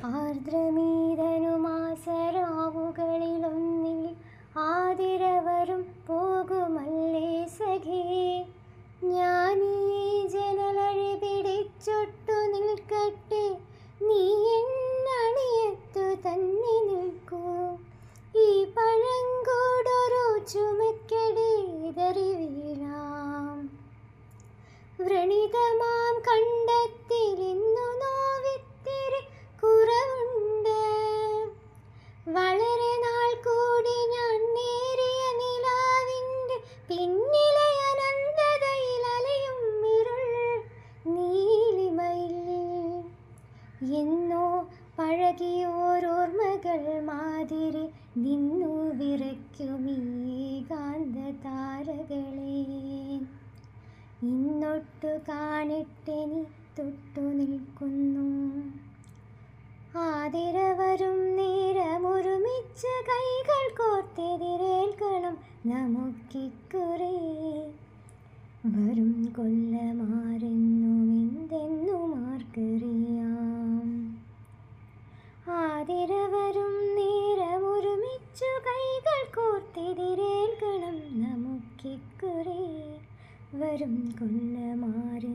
ആർദ്രമീതനുമാസരാവുകളിലൊന്നിൽ ആതിരവരും പോകുമല്ലേ സഖി. ഞാനീ ജനലഴി പിടിച്ചൊട്ടു നിൽക്കട്ടെ, നീ എന്നണിയത്തു തന്നെ നിൽക്കൂ. ഈ പഴങ്കൂടൊരു ചുമക്കടേതറി വീഴാം. വ്രണിതമാം കണ്ടത്തിലിന്നു നോവിത്തിരി കുറവുണ്ട്. വളരെ നാൾ കൂടി ഞാൻ നേരിയ നിലാവിൻ്റെ പിന്നിലെ അനന്തതയിൽ അലയും ഇരുൾ നീലിമയിൽ. എന്നോ പഴകിയോരോർമ്മകൾ മാതിരി നിന്നു വിറയ്ക്കുമീ കാന്തതാരകളെ. ഇന്നൊട്ടു കാണിട്ടെനി തൊട്ടു നിൽക്കുന്നു. ആതിരവരും നേരമൊരുമിച്ച് കൈകൾ കോർത്തെതിരേൽക്കണം നമുക്കിക്കുറേ. വരും കൊല്ലമാരെന്നും എന്തെന്നും ആർക്കറിയാം. ആതിരവരും നേരമൊരുമിച്ചു കൈകൾ കോർത്തെതിരേൽക്കണം നമുക്കിക്കുറേ. വരും കൊല്ലമാരെ